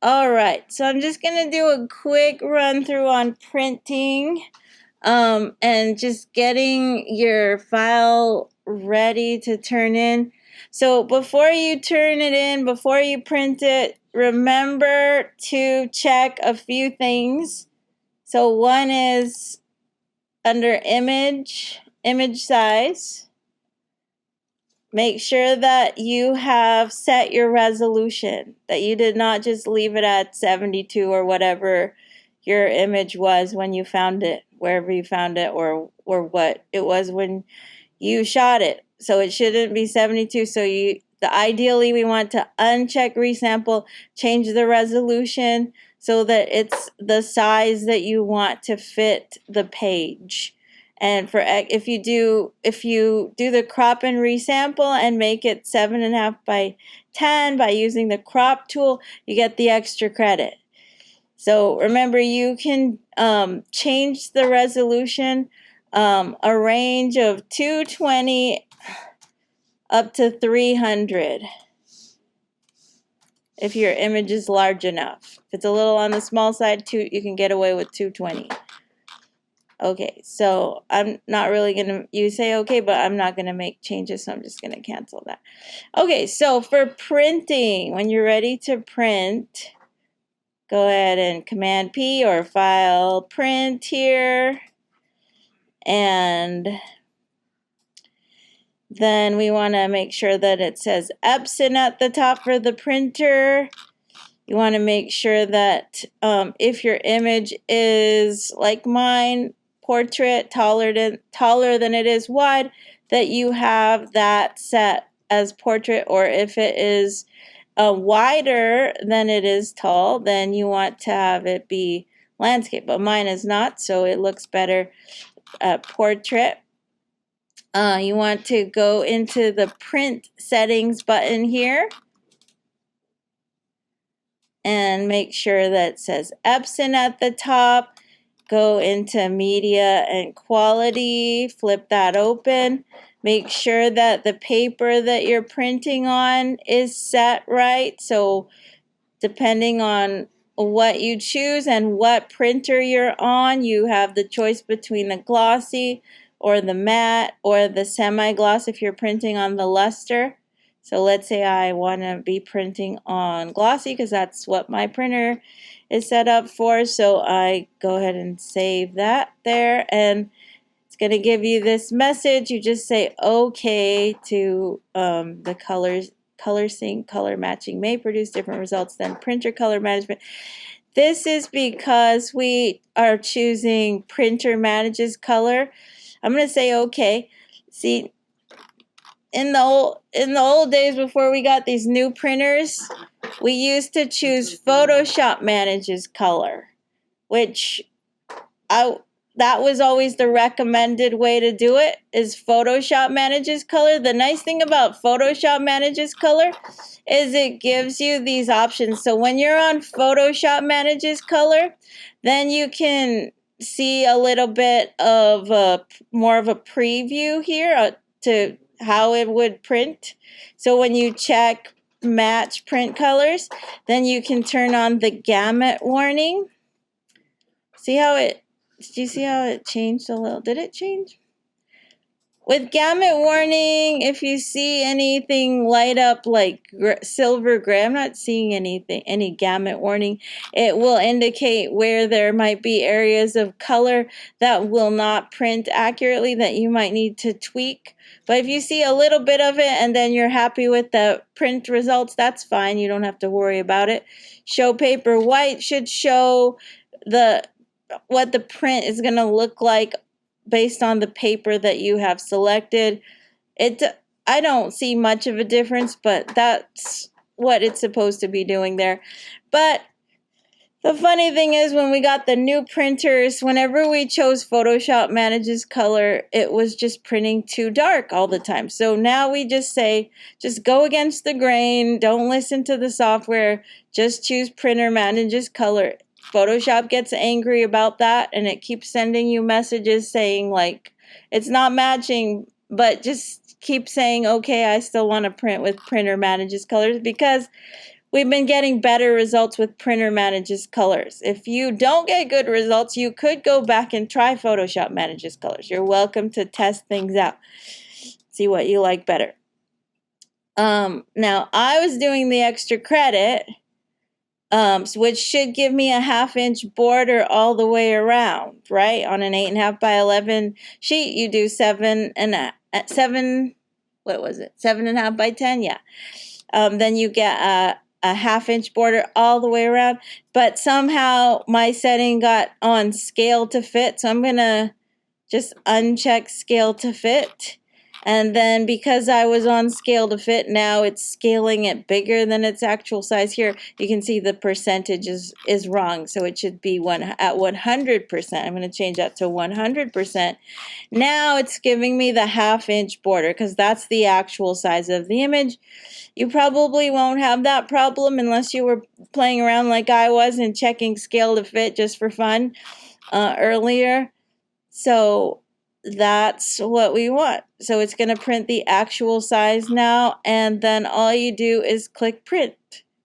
All right, so I'm just going to do a quick run through on printing and just getting your file ready to turn in. So before you turn it in, before you print it, remember to check a few things. So one is under image size. Make sure that you have set your resolution, that you did not just leave it at 72 or whatever your image was when you found it, wherever you found it, or what it was when you shot it. So it shouldn't be 72. So ideally we want to uncheck resample, change the resolution so that it's the size that you want to fit the page. And if you do the crop and resample and make it 7.5 by 10 by using the crop tool, you get the extra credit. So remember, you can change the resolution, a range of 220 up to 300 if your image is large enough. If it's a little on the small side, you can get away with 220. Okay, so I'm not really going to, you say okay, but I'm not going to make changes, so I'm just going to cancel that. Okay, so for printing, when you're ready to print, go ahead and Command P or File, Print here. And then we want to make sure that it says Epson at the top for the printer. You want to make sure that if your image is like mine, portrait, taller than it is wide, that you have that set as portrait, or if it is wider than it is tall, then you want to have it be landscape, but mine is not, so it looks better portrait. You want to go into the print settings button here and make sure that it says Epson at the top. Go into media and quality, flip that open. Make sure that the paper that you're printing on is set right. So depending on what you choose and what printer you're on, you have the choice between the glossy or the matte or the semi-gloss if you're printing on the luster. So let's say I want to be printing on glossy because that's what my printer is set up for. So I go ahead and save that there, and it's going to give you this message. You just say OK to the colors. Color sync, color matching may produce different results than printer color management. This is because we are choosing printer manages color. I'm going to say OK. See, in the old days before we got these new printers, we used to choose Photoshop manages color, which that was always the recommended way to do it, is Photoshop manages color. The nice thing about Photoshop manages color is it gives you these options. So when you're on Photoshop manages color, then you can see a little bit of more of a preview here to how it would print. So when you check match print colors, then you can turn on the gamut warning. See how did you see how it changed a little? Did it change? With gamut warning, if you see anything light up like silver gray, I'm not seeing any gamut warning. It will indicate where there might be areas of color that will not print accurately that you might need to tweak. But if you see a little bit of it and then you're happy with the print results, that's fine. You don't have to worry about it. Show paper white should show what the print is going to look like based on the paper that you have selected. I don't see much of a difference, but that's what it's supposed to be doing there. But the funny thing is, when we got the new printers, whenever we chose Photoshop manages color, it was just printing too dark all the time. So now we just say, just go against the grain, don't listen to the software, just choose printer manages color. Photoshop gets angry about that, and it keeps sending you messages saying like it's not matching, but just keep saying, okay, I still want to print with printer manages colors, because we've been getting better results with Printer Manages Colors. If you don't get good results, you could go back and try Photoshop Manages Colors. You're welcome to test things out. See what you like better. Now, I was doing the extra credit, which should give me a 1/2-inch border all the way around, right? On an 8.5 by 11 sheet, you do 7.5 by 10, yeah. Then you get a 1/2-inch border all the way around. But somehow my setting got on scale to fit, so I'm gonna just uncheck scale to fit. And then because I was on scale to fit, now it's scaling it bigger than its actual size. Here, you can see the percentage is wrong. So it should be at 100%. I'm going to change that to 100%. Now it's giving me the 1/2-inch border because that's the actual size of the image. You probably won't have that problem unless you were playing around like I was and checking scale to fit just for fun earlier. So that's what we want. So it's going to print the actual size now, and then all you do is click print.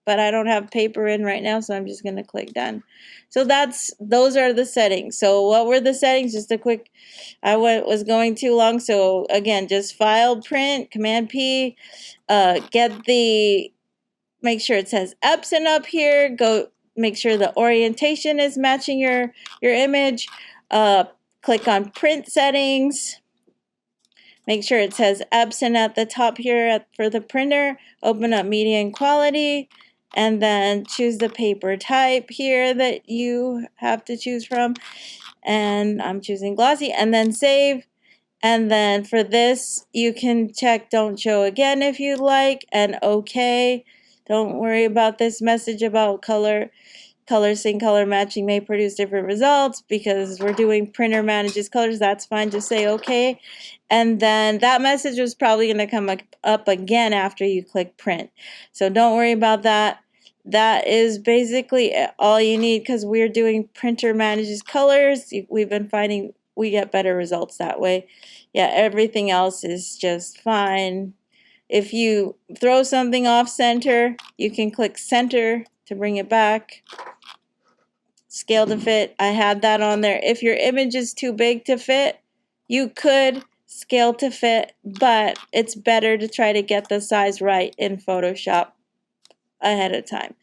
But I don't have paper in right now, so I'm just going to click done. So those are the settings. So what were the settings? Just a quick, was going too long. So again, just file, print, Command P, make sure it says Epson up here. Go make sure the orientation is matching your image. Click on print settings. Make sure it says Epson at the top here for the printer. Open up media and quality, and then choose the paper type here that you have to choose from. And I'm choosing glossy, and then save. And then for this, you can check don't show again if you'd like, and okay. Don't worry about this message about color sync color matching may produce different results because we're doing Printer Manages Colors. That's fine. Just say okay. And then that message was probably going to come up again after you click print. So don't worry about that. That is basically all you need because we're doing Printer Manages Colors. We've been finding we get better results that way. Yeah, everything else is just fine. If you throw something off center, you can click center to bring it back. Scale to fit, I had that on there. If your image is too big to fit, you could scale to fit, but it's better to try to get the size right in Photoshop ahead of time.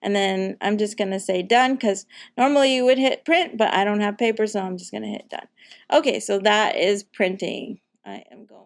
And then I'm just going to say done because normally you would hit print, but I don't have paper, so I'm just going to hit done. Okay, so that is printing. I am going.